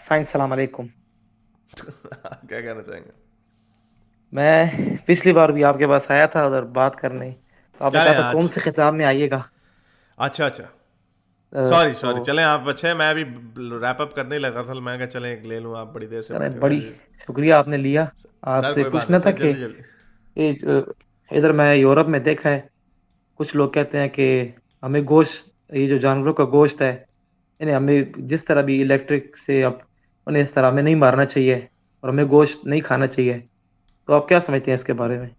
Science सलाम अलैकुम। क्या कहना चाहेंगे? मैं पिछली बार भी आपके पास आया था उधर बात करने, तो आपने चलें कहा था कौन आज। से खिताब में आइएगा। अच्छा अच्छा। सॉरी तो सॉरी, चलें आप अच्छे, मैं अभी रैप अप करने ही लगा था, मैं क्या चलें एक ले लूँ, आप बड़ी देर से सर बैठे हुए बड़ी हैं। शुक्रिया आपने लिया। सर आपसे कोई बात नहीं पूछना था सर, कि जल्दी जल्दी। ये इधर मैं यूरोप में देखा है, कुछ लोग कहते हैं कि हमें गोश्त, ये जो जानवरों का गोश्त है, इन्हें हमें जिस तरह भी इलेक्ट्रिक से अब उन्हें इस तरह हमें नहीं मारना चाहिए और हमें गोश्त नहीं खाना चाहिए। तो आप क्या समझते हैं इसके बारे में?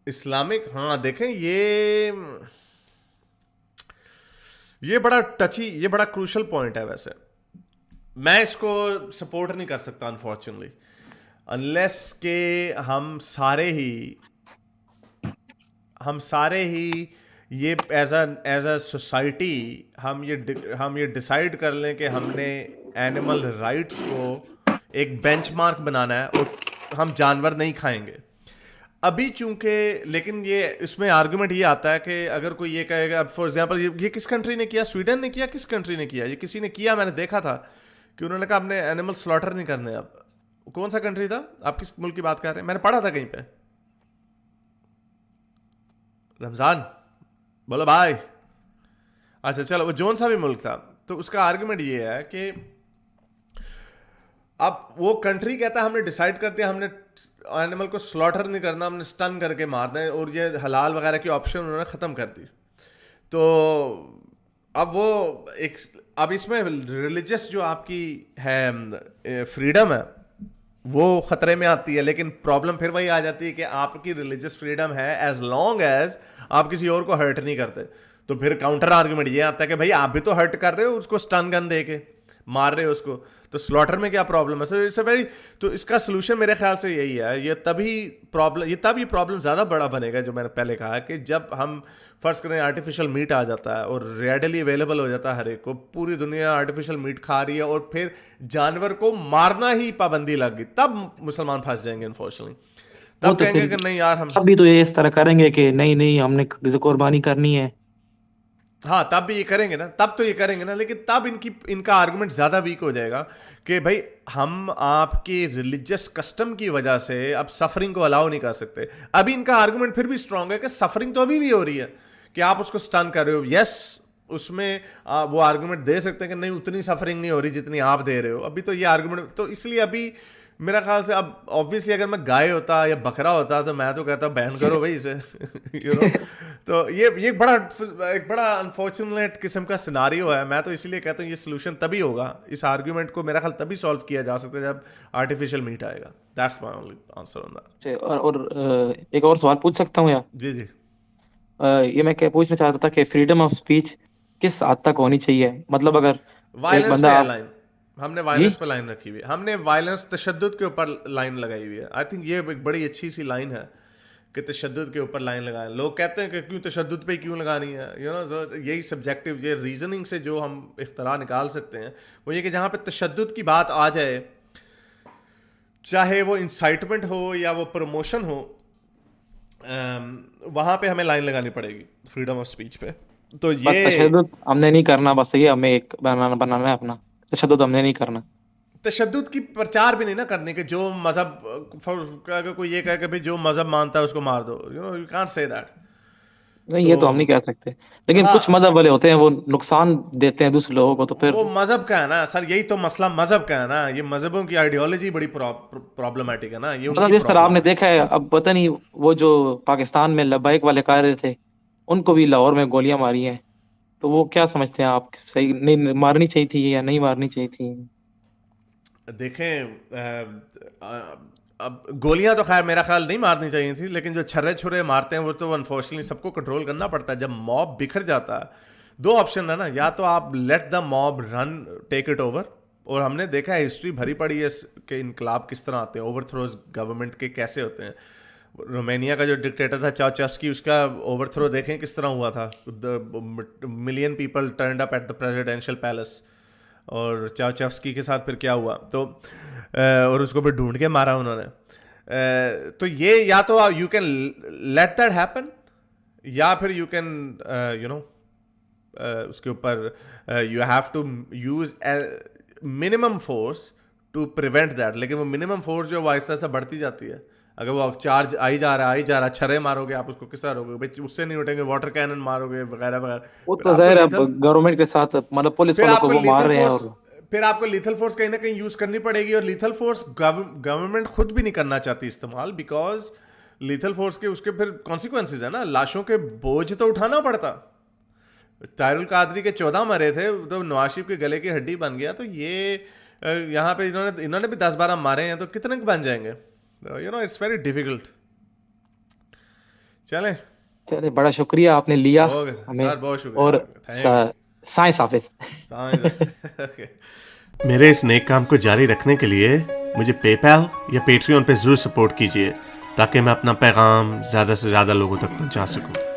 इस्लामिक, हाँ देखें, ये बड़ा टची, ये बड़ा क्रूशल पॉइंट है वैसे। मैं इसको सपोर्ट नहीं कर सकता अनफॉर्चुनेटली, अनलेस के हम सारे ही ये एज अ सोसाइटी हम ये डिसाइड कर लें कि हमने एनिमल राइट्स को एक बेंचमार्क बनाना है और हम जानवर नहीं खाएंगे। अभी चूंकि, लेकिन ये इसमें आर्गुमेंट ये आता है कि अगर कोई ये कहेगा, अब फॉर एग्जांपल ये किस कंट्री ने किया, स्वीडन ने किया, किस कंट्री ने किया, ये किसी ने किया, मैंने देखा था कि उन्होंने कहा हमने एनिमल स्लॉटर नहीं करने। अब कौन सा कंट्री था, आप किस मुल्क की बात कर रहे हैं? मैंने पढ़ा था कहीं पे। रमजान, बोलो भाई। अच्छा चलो, वो जोन सा भी मुल्क था। तो उसका आर्गुमेंट ये है कि अब वो कंट्री कहता है हमने डिसाइड कर दिया, हमने एनिमल को स्लॉटर नहीं करना, हमने स्टन करके मारना है, और ये हलाल वगैरह की ऑप्शन उन्होंने ख़त्म कर दी। तो अब वो एक, अब इसमें रिलीजियस जो आपकी है फ्रीडम है वो खतरे में आती है। लेकिन प्रॉब्लम फिर वही आ जाती है कि आपकी रिलीजियस फ्रीडम है एज लॉन्ग एज आप किसी और को हर्ट नहीं करते। तो फिर काउंटर आर्गुमेंट ये आता है कि भाई आप भी तो हर्ट कर रहे हो, उसको स्टन गन दे के मार रहे हो उसको, तो स्लॉटर में क्या प्रॉब्लम है? सो इट्स अ वेरी, तो इसका सोल्यूशन मेरे ख्याल से यही है। ये प्रॉब्लम ज़्यादा बड़ा बनेगा, जो मैंने पहले कहा कि जब हम फर्ज करें आर्टिफिशियल मीट आ जाता है और रेडली अवेलेबल हो जाता है हर एक को, पूरी दुनिया आर्टिफिशियल मीट खा रही है, और फिर जानवर को मारना ही पाबंदी लग गई, तब मुसलमान फंस जाएंगे अनफॉर्चुनेटली। वो तब तो कहेंगे फिर कि नहीं यार हम। अभी तो ये इस तरह करेंगे कि नहीं नहीं हमने कुर्बानी करनी है। हाँ तब भी ये करेंगे ना, तब तो ये करेंगे ना, लेकिन तब इनका आर्गुमेंट ज्यादा वीक हो जाएगा कि भाई हम आपके रिलीजियस कस्टम की वजह से अब सफरिंग को अलाउ नहीं कर सकते। अभी इनका आर्गुमेंट फिर भी स्ट्रांग है कि सफरिंग तो अभी भी हो रही है, कि आप उसको स्टन कर रहे हो, यस। उसमें वो आर्गुमेंट दे सकते हैं कि नहीं उतनी सफरिंग नहीं हो रही जितनी आप दे रहे हो। अभी तो ये आर्गुमेंट, तो इसलिए अभी मेरा ख्याल से अब ऑब्वियसली अगर मैं गाय होता या बकरा होता तो मैं तो कहता बैन करो भाई इसे। तो ये एक बड़ा अनफॉर्चुनेट किस्म का सिनारियो है। मैं तो इसीलिए कहता हूँ ये सोल्यूशन तभी होगा, इस आर्ग्यूमेंट को मेरा ख्याल तभी सॉल्व किया जा सकता है जब आर्टिफिशियल मीट आएगा। That's my only answer on that. अच्छा, एक और सवाल पूछ सकता हूँ यार? जी जी। ये मैं क्या पूछना चाहता था कि फ्रीडम ऑफ स्पीच किस हद तक होनी चाहिए, मतलब अगर एक वायलेंस बंदा पे है आप। लाइन, हमने जी। वायलेंस पे लाइन रखी हुई है, हमने वायलेंस तशद्दुद के ऊपर लाइन लगाई हुई है। आई थिंक ये एक बड़ी अच्छी सी लाइन है कि तशद्दुद के ऊपर लाइन लगाएं। लोग कहते हैं कि क्यों तशद्दुद पे क्यों लगानी है, यही सब्जेक्टिव, ये रीजनिंग से जो हम इख्तरा निकाल सकते हैं वो ये कि जहाँ पे तशद्दुद की बात आ जाए, चाहे वो इंसाइटमेंट हो या वो प्रमोशन हो, वहाँ पे हमें लाइन लगानी पड़ेगी फ्रीडम ऑफ स्पीच पे। तो बस ये तशद्दुद हमने नहीं करना, बस ये हमें एक बनाना बनाना है अपना। तशद्दुद हमने नहीं करना। तशद्दुद की प्रचार भी नहीं ना करने के, जो मजहब, अगर कोई ये कहे कि भाई जो मजहब मानता है उसको मार दो, यू कांट से दैट। नहीं, तो ये तो हम नहीं कह सकते। लेकिन कुछ हाँ, मजहब वाले होते हैं वो नुकसान देते हैं दूसरे लोगों को, तो वो फिर। मजहब का है ना सर, यही तो मसला मजहब का है ना। ये मजहबों की आइडियोलॉजी बड़ी प्रॉब्लमेटिक है ना, ये मतलब उनकी जिस तरह प्रॉब्लम आपने है। देखा है, अब पता नहीं वो जो पाकिस्तान में लब्बाइक वाले कायदे थे, उनको भी लाहौर में गोलियां मारी हैं। तो वो क्या समझते हैं आप, सही नहीं मारनी चाहिए थी या नहीं मारनी चाहिए थी? देखें, अब गोलियां तो खैर मेरा ख्याल नहीं मारनी चाहिए थी, लेकिन जो छर्रे छुरे मारते हैं वो तो अनफॉर्चुनेटली सबको कंट्रोल करना पड़ता है जब मॉब बिखर जाता है। दो ऑप्शन है ना, या तो आप let the mob run, take it over. और हमने देखा है, हिस्ट्री भरी पड़ी है कि इनकलाब किस तरह आते हैं, ओवरथ्रोज गवर्नमेंट के कैसे होते हैं। रोमानिया का जो डिक्टेटर था चाउचास्की, उसका ओवरथ्रो देखें किस तरह हुआ था। Million people turned up at the presidential palace, और चाउचास्की के साथ फिर क्या हुआ, तो और उसको फिर ढूंढ के मारा उन्होंने। तो ये या तो you can let that happen, या फिर यू कैन यू नो उसके ऊपर you have to use minimum force to prevent that, लेकिन वो मिनिमम फोर्स जो है वो आहिस्ता आहिस्ता बढ़ती जाती है। अगर वो चार्ज आई जा रहा छर्रे मारोगे आप उसको किस तरह रोकोगे भाई, उससे नहीं उठेंगे, वाटर कैनन मारोगे वगैरह वगैरह। वो फिर तो आपको जाहिर है, अब लीथल गवर्नमेंट के साथ मतलब पुलिस फिर वालों को आपको वो मार लीथल रहे हैं। फोर्स और फिर आपको लीथल फोर्स कहीं ना कहीं यूज करनी पड़ेगी, और लीथल फोर्स गवर्नमेंट खुद भी नहीं करना चाहती इस्तेमाल, बिकॉज लीथल फोर्स के उसके फिर कॉन्सिक्वेंसेज है ना, लाशों के बोझ तो उठाना पड़ता। तारुल कादरी के 14 मरे थे तो नवाज शरीफ के गले की हड्डी बन गया, तो ये यहाँ पे इन्होंने भी 10-12 मारे हैं, तो कितने बन जाएंगे? It's very difficult. चलें, चलिए, बड़ा शुक्रिया आपने लिया ओके हमें। सर, बहुत शुक्रिया, और thank you. Science office. Okay. मेरे इस नेक काम को जारी रखने के लिए मुझे पेपैल या पेट्रियन पे जरूर सपोर्ट कीजिए, ताकि मैं अपना पैगाम ज़्यादा से ज़्यादा लोगों तक पहुंचा सकूं।